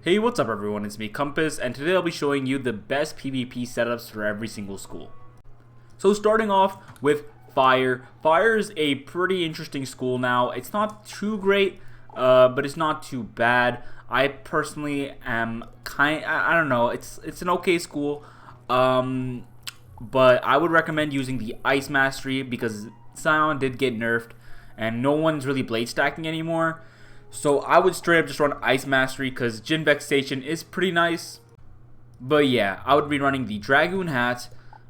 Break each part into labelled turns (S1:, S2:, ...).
S1: Hey, what's up everyone, it's me Compass, and today I'll be showing you the best PvP setups for every single school. So starting off with Fire. Fire is a pretty interesting school now. It's not too great, but it's not too bad. I personally am I don't know, it's an okay school, but I would recommend using the Ice Mastery because Scion did get nerfed, and no one's really blade stacking anymore. So I would straight up just run Ice Mastery because Jin Vexation is pretty nice. But yeah, I would be running the Dragoon Hat,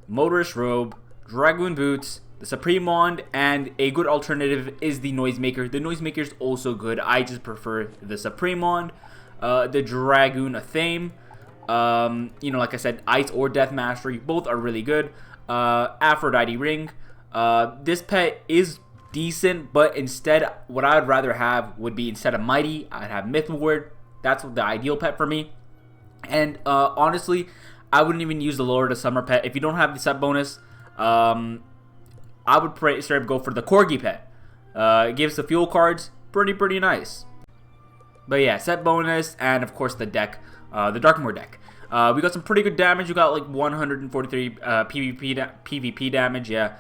S1: Motorist Robe, Dragoon Boots, the Supreme Wand, and a good alternative is the Noisemaker. The Noisemaker is also good. I just prefer the Supreme Wand, the Dragoon Thame. Like I said, Ice or Death Mastery, both are really good. Aphrodite Ring. This pet is decent, but instead what I would rather have would be, instead of Mighty, I'd have Myth Ward. That's the ideal pet for me. And honestly, I wouldn't even use the Lower to Summer pet. If you don't have the set bonus, I would straight up go for the Corgi pet. It gives the fuel cards, pretty nice. But yeah, set bonus, and of course the deck, the Darkmoor deck. We got some pretty good damage. We got like 143 PvP damage, yeah.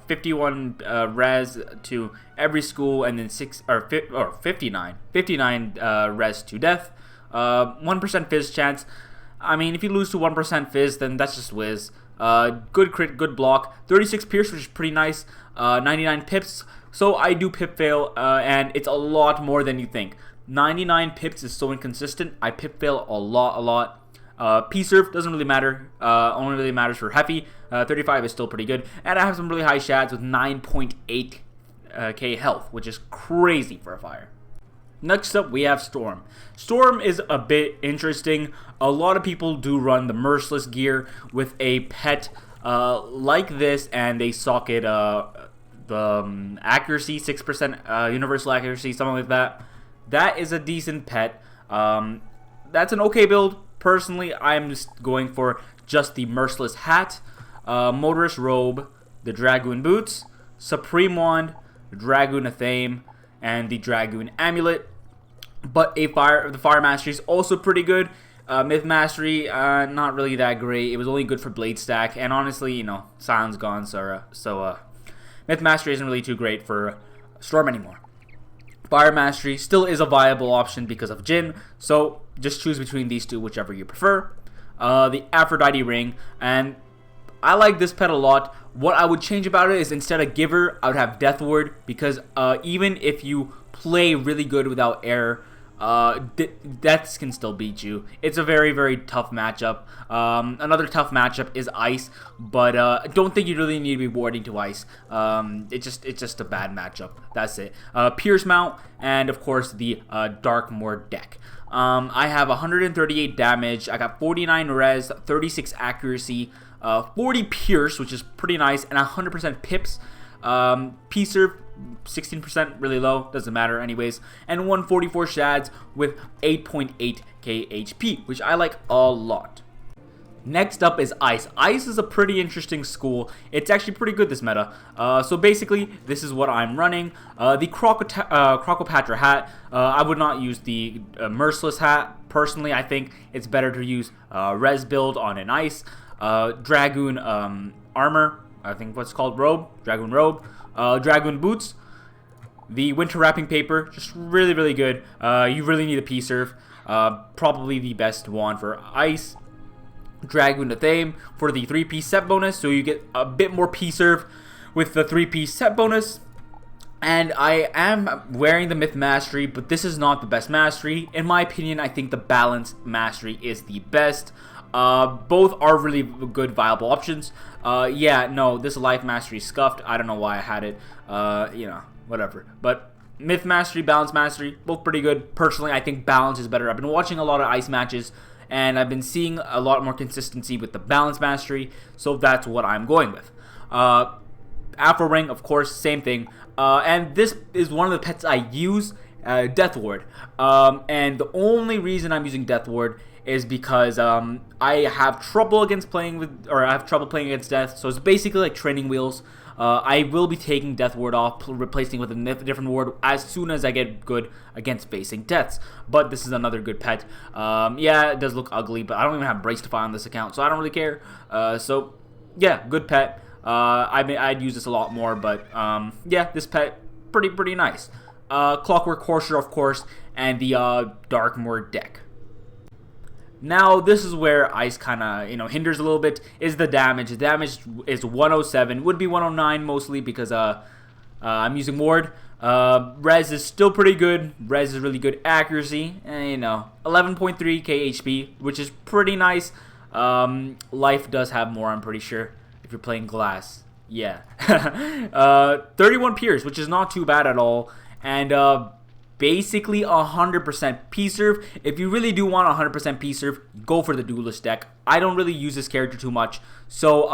S1: 51 res to every school, and then 59 res to death. 1% fizz chance. I mean, if you lose to 1% fizz, then that's just whiz. Good crit, good block. 36 pierce, which is pretty nice. 99 pips. So I do pip fail, and it's a lot more than you think. 99 pips is so inconsistent. I pip fail a lot. P-Surf doesn't really matter, only really matters for Heffy. 35 is still pretty good, and I have some really high shads with 9.8k health, which is crazy for a fire. Next up, we have Storm. Storm is a bit interesting. A lot of people do run the Merciless gear with a pet like this, and they socket the accuracy, 6% universal accuracy, something like that. That is a decent pet. That's an okay build. Personally, I'm just going for just the Merciless Hat, Motorist Robe, the Dragoon Boots, Supreme Wand, Dragoon Thame, and the Dragoon Amulet. But the Fire Mastery is also pretty good. Myth Mastery, not really that great. It was only good for Blade Stack, and honestly, Sion's gone, so Myth Mastery isn't really too great for Storm anymore. Fire Mastery still is a viable option because of Jin, so just choose between these two, whichever you prefer. The Aphrodite Ring, and I like this pet a lot. What I would change about it is, instead of Giver, I would have Death Ward, because even if you play really good without air, deaths can still beat you. It's a very tough matchup. Another tough matchup is Ice, but I don't think you really need to be warding to Ice. It's just a bad matchup. That's it. Pierce Mount, and of course the Darkmoor deck. I have 138 damage. I got 49 res, 36 accuracy, 40 pierce, which is pretty nice, and 100% pips. P-Serve, 16%, really low, doesn't matter anyways, and 144 shads with 8.8k HP, which I like a lot. Next up is Ice. Ice is a pretty interesting school. It's actually pretty good this meta. So basically, this is what I'm running. The Crocopatra hat. I would not use the Merciless hat. Personally, I think it's better to use res build on an Ice. Dragoon armor. I think what's called robe. Dragoon robe. Dragoon boots. The winter wrapping paper. Just really good. You really need a P-Serve. Probably the best wand for Ice. Dragoon Thame for the 3-piece set bonus, so you get a bit more P-Serve with the 3-piece set bonus. And I am wearing the Myth Mastery, but this is not the best mastery. In my opinion, I think the Balanced Mastery is the best. Both are really good viable options. This Life Mastery is scuffed. I don't know why I had it. Whatever. But Myth Mastery, Balance Mastery, both pretty good. Personally, I think Balance is better. I've been watching a lot of Ice matches, and I've been seeing a lot more consistency with the Balance Mastery, so that's what I'm going with. Afro Ring, of course, same thing. And this is one of the pets I use, Death Ward. And the only reason I'm using Death Ward is because I have trouble against playing with, or I have trouble playing against Death, so it's basically like training wheels. I will be taking Death Ward off, replacing with a different ward as soon as I get good against facing deaths. But this is another good pet. Yeah, it does look ugly, but I don't even have Bracify on this account, so I don't really care. So yeah, good pet. I'd use this a lot more, but yeah, this pet pretty nice. Clockwork Courser, of course, and the Darkmoor deck. Now, this is where ice kind of, hinders a little bit, is the damage. The damage is 107, would be 109 mostly because I'm using ward. Res is still pretty good. Res is really good. Accuracy, 11.3 KHP, which is pretty nice. Life does have more, I'm pretty sure, if you're playing glass. Yeah. 31 Pierce, which is not too bad at all. And basically 100% P-Serve. If you really do want 100% P-Serve, go for the Duelist deck. I don't really use this character too much, so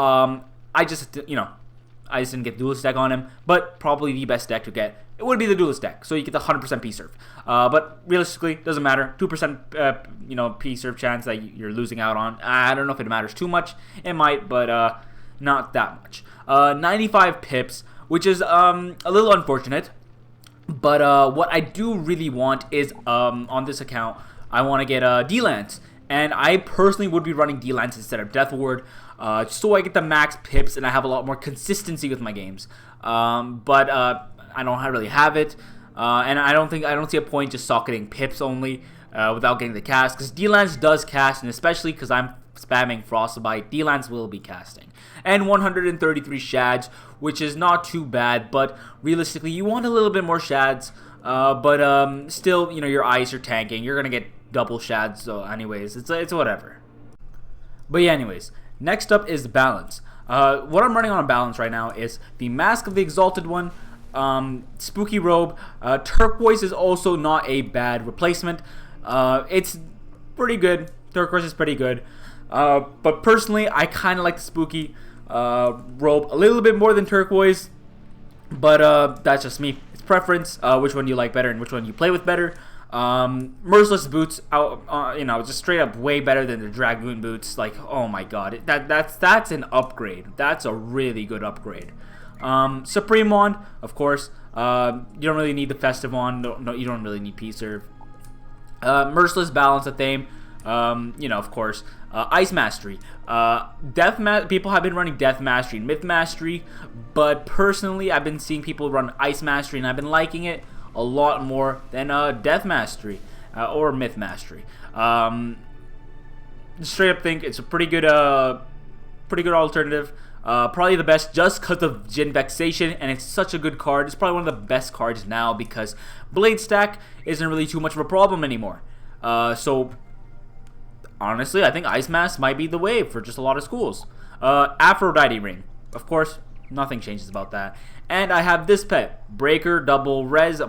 S1: I just didn't get Duelist deck on him, but probably the best deck to get, it would be the Duelist deck, so you get the 100% P-Serve. But realistically, doesn't matter. 2% P-Serve chance that you're losing out on. I don't know if it matters too much. It might, but not that much. 95 pips, which is a little unfortunate. But what I do really want is, on this account, I want to get D-Lance. And I personally would be running D-Lance instead of Death Ward, so I get the max pips and I have a lot more consistency with my games. But I don't really have it, and I don't see a point just socketing pips only without getting the cast, because D-Lance does cast, and especially because I'm spamming Frostbite, D-Lance will be casting. And 133 shads, which is not too bad, but realistically, you want a little bit more shads. But still, your ice, you're tanking, you're gonna get double shads. So, anyways, it's whatever. But yeah, anyways, next up is balance. What I'm running on balance right now is the Mask of the Exalted One, Spooky Robe. Turquoise is also not a bad replacement. It's pretty good. Turquoise is pretty good. But personally, I kind of like the Spooky Robe a little bit more than Turquoise. But that's just me. It's preference, which one you like better and which one you play with better. Merciless Boots, just straight up way better than the Dragoon Boots. Like, oh my god, that's an upgrade. That's a really good upgrade. Supreme Wand, of course. You don't really need the Festive Wand. No, you don't really need P-Serve. Merciless Balance of Thame. Of course. Ice Mastery. People have been running Death Mastery and Myth Mastery, but personally, I've been seeing people run Ice Mastery, and I've been liking it a lot more than Death Mastery or Myth Mastery. Straight up think it's a pretty good alternative. Probably the best just because of Jin Vexation, and it's such a good card. It's probably one of the best cards now because Blade Stack isn't really too much of a problem anymore. So honestly, I think Ice Mask might be the way for just a lot of schools. Aphrodite Ring, of course, nothing changes about that. And I have this pet, Breaker, Double Res,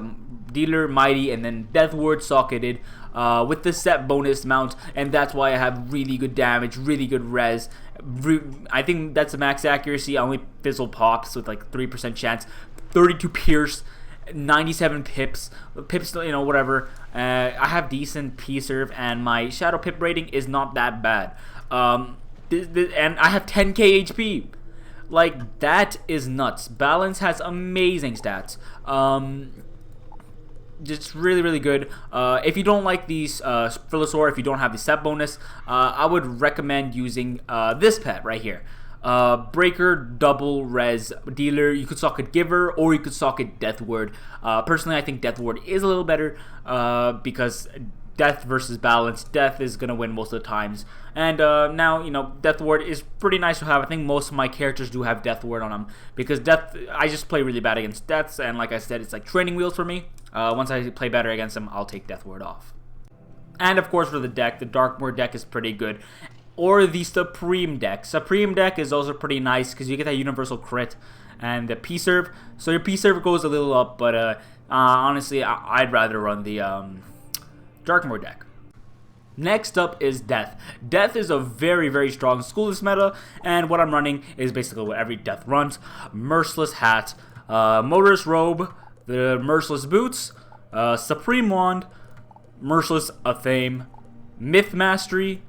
S1: Dealer, Mighty, and then Death Ward socketed with the set bonus mount, and that's why I have really good damage, really good res. I think that's a max accuracy. I only fizzle pops with like 3% chance, 32 pierce, 97 pips, whatever. I have decent P-Serve, and my Shadow Pip rating is not that bad. And I have 10k HP. Like, that is nuts. Balance has amazing stats. Just really good. If you don't like these Philosaur, if you don't have the set bonus, I would recommend using this pet right here. Breaker, Double Res, Dealer. You could socket Giver, or you could socket Death Ward. Personally, I think Death Ward is a little better because Death versus Balance, Death is going to win most of the times. And now, Death Ward is pretty nice to have. I think most of my characters do have Death Ward on them, because I just play really bad against Deaths, and like I said, it's like training wheels for me. Once I play better against them, I'll take Death Ward off. And of course, for the deck, the Darkmoor deck is pretty good. Or the Supreme deck. Supreme deck is also pretty nice because you get that universal crit and the P-Serve. So your P-Serve goes a little up, but honestly, I'd rather run the Darkmoor deck. Next up is Death. Death is a very strong schoolless meta, and what I'm running is basically what every Death runs. Merciless Hat, Motorist Robe, the Merciless Boots, Supreme Wand, Merciless Athame, Myth Mastery,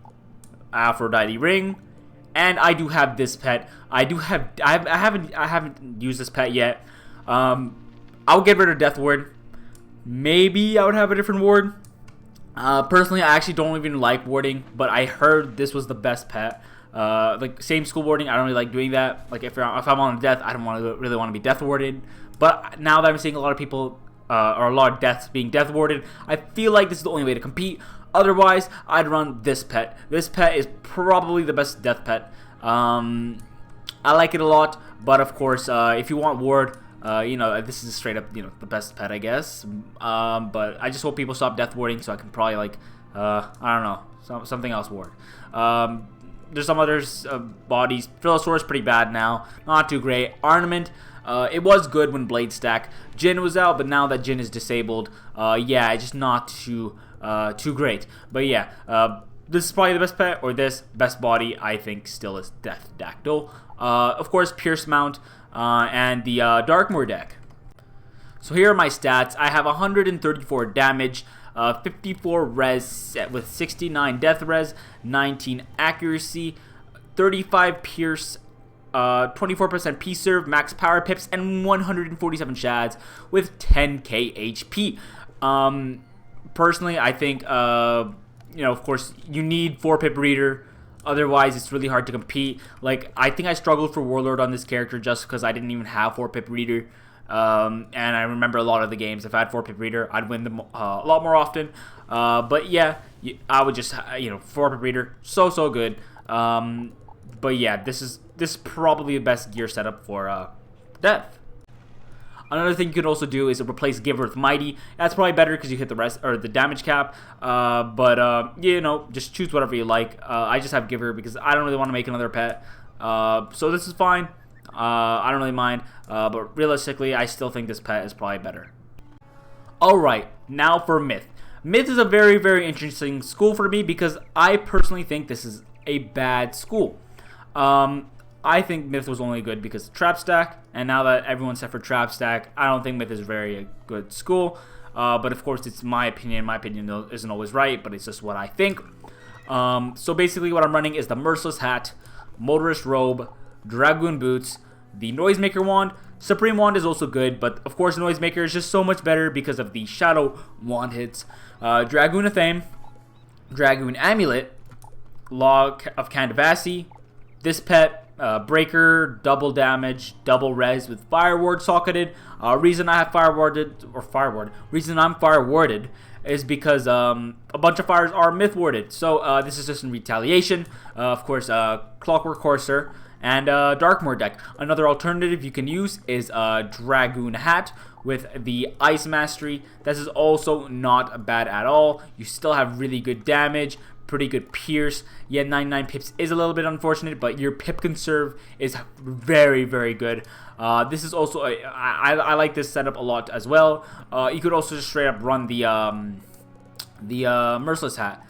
S1: Aphrodite Ring, And I do have this pet. I haven't used this pet yet. I'll get rid of Death Ward. Maybe I would have a different ward. Personally, I actually don't even like warding, but I heard this was the best pet. Like same school warding, I don't really like doing that. Like if I'm on death, I don't really want to be death warded. But now that I'm seeing a lot of people or a lot of deaths being death warded, I feel like this is the only way to compete. Otherwise, I'd run this pet. This pet is probably the best death pet. I like it a lot, but of course, if you want ward, this is straight up, the best pet, I guess. But I just hope people stop death warding, so I can probably like, I don't know, something else ward. There's some others bodies. Philosaurus pretty bad now, not too great. Armament, it was good when Blade Stack. Jin was out, but now that Jin is disabled, yeah, it's just not too great. But yeah, this is probably the best pet, or this best body, I think, still is Death Dactyl. Of course, Pierce Mount, and the Darkmoor deck. So here are my stats. I have 134 damage, 54 res with 69 death res, 19 accuracy, 35 pierce, 24% P-serve, max power pips, and 147 shads with 10k HP. Personally, I think, of course, you need 4-pip reader. Otherwise, it's really hard to compete. Like, I think I struggled for Warlord on this character just because I didn't even have 4-pip reader. And I remember a lot of the games, if I had 4-pip reader, I'd win them a lot more often. But yeah, I would just, 4-pip reader, so good. But yeah, this is probably the best gear setup for Death. Another thing you can also do is replace Giver with Mighty. That's probably better because you hit the rest or the damage cap. Just choose whatever you like. I just have Giver because I don't really want to make another pet. So this is fine. I don't really mind. But realistically, I still think this pet is probably better. Alright, now for Myth. Myth is a very, very interesting school for me because I personally think this is a bad school. I think Myth was only good because of Trap Stack, and now that everyone's set for Trap Stack, I don't think Myth is very a good school. But of course, it's my opinion. My opinion isn't always right, but it's just what I think. So basically, what I'm running is the Merciless Hat, Motorist Robe, Dragoon Boots, the Noisemaker Wand. Supreme Wand is also good, but of course, Noisemaker is just so much better because of the Shadow Wand hits. Dragoon Athame, Dragoon Amulet, Law of Candavasi. This pet, Breaker, double damage, double res with Fire Ward socketed. Reason I'm Fire Warded is because a bunch of fires are Myth Warded. So this is just in retaliation. Of course, Clockwork Courser and Darkmoor deck. Another alternative you can use is Dragoon Hat with the Ice Mastery. This is also not bad at all. You still have really good damage, pretty good pierce. Yeah, 99 pips is a little bit unfortunate, but your pip conserve is very, very good. This is also I like this setup a lot as well. You could also just straight up run the Merciless Hat,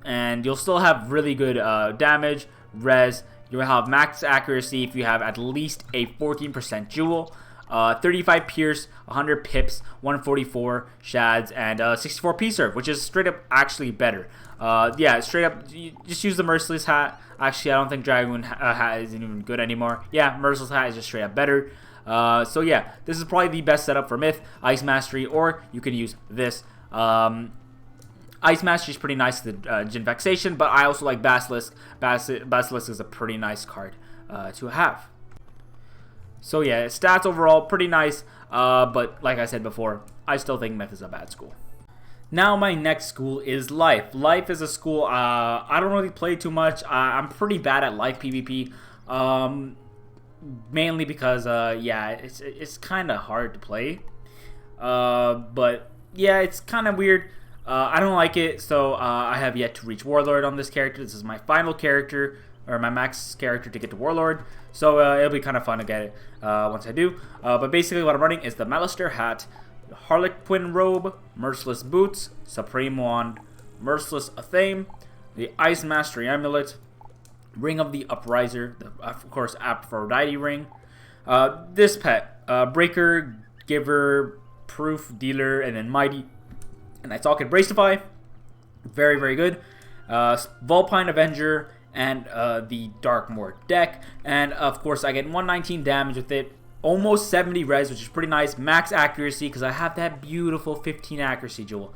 S1: and you'll still have really good damage, res. You'll have max accuracy if you have at least a 14% jewel. 35 pierce, 100 pips, 144 shads, and 64 P-serve, which is straight up actually better. Yeah, straight up, you just use the Merciless Hat. Actually, I don't think Dragoon Hat isn't even good anymore. Yeah, Merciless Hat is just straight up better. So yeah, this is probably the best setup for Myth, Ice Mastery, or you could use this. Ice Mastery is pretty nice to Jin Vexation, but I also like Basilisk. Basilisk is a pretty nice card to have. So yeah, stats overall pretty nice, but like I said before, I still think Myth is a bad school. Now my next school is Life. Life is a school I don't really play too much. I'm pretty bad at Life PvP, mainly because yeah, it's kind of hard to play. But yeah, it's kind of weird. I don't like it, so I have yet to reach Warlord on this character. This is my final character, or my max character to get to Warlord. So it'll be kind of fun to get it once I do. But basically what I'm running is the Malister Hat, Harlequin Robe, Merciless Boots, Supreme Wand, Merciless Athame, the Ice Mastery Amulet, Ring of the Upriser, of course Aphrodite Ring. This pet, Breaker, Giver, Proof, Dealer, and then Mighty. And I talk in Bracify. Very, very good. Vulpine Avenger and the Darkmoor deck. And of course I get 119 damage with it, almost 70 res, which is pretty nice. Max accuracy because I have that beautiful 15 accuracy jewel.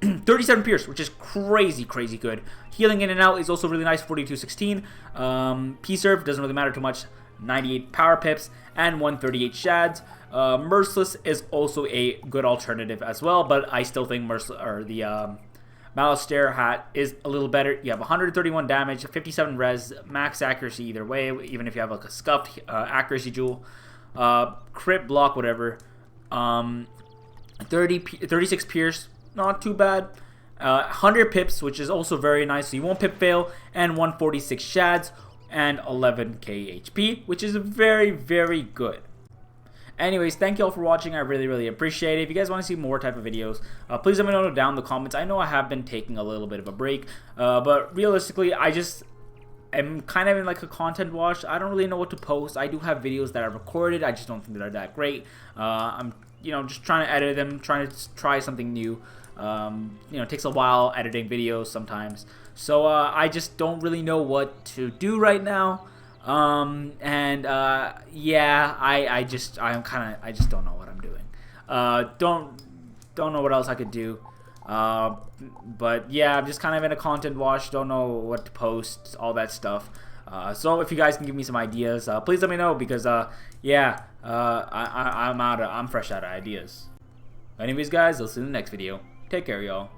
S1: 37 pierce, which is crazy good. Healing in and out is also really nice, 4216. P-serve doesn't really matter too much, 98 power pips and 138 shads. Merciless is also a good alternative as well, but I still think the Malastare hat is a little better. You have 131 damage, 57 res, max accuracy either way, even if you have like a scuffed accuracy jewel. Crit block, whatever. 36 pierce, not too bad. 100 pips, which is also very nice, so you won't pip fail, and 146 shads and 11k HP, which is very good. Anyways, thank you all for watching. I really appreciate it. If you guys want to see more type of videos, please let me know down in the comments. I know I have been taking a little bit of a break, but realistically, I just am kind of in like a content wash. I don't really know what to post. I do have videos that are recorded. I just don't think they're that great. I'm just trying to edit them, trying to try something new. It takes a while editing videos sometimes. So I just don't really know what to do right now. Yeah, I just don't know what I'm doing. Don't know what else I could do. But yeah, I'm just kind of in a content wash. Don't know what to post, all that stuff. So if you guys can give me some ideas, please let me know, because yeah, I'm fresh out of ideas. Anyways, guys, I'll see you in the next video. Take care, y'all.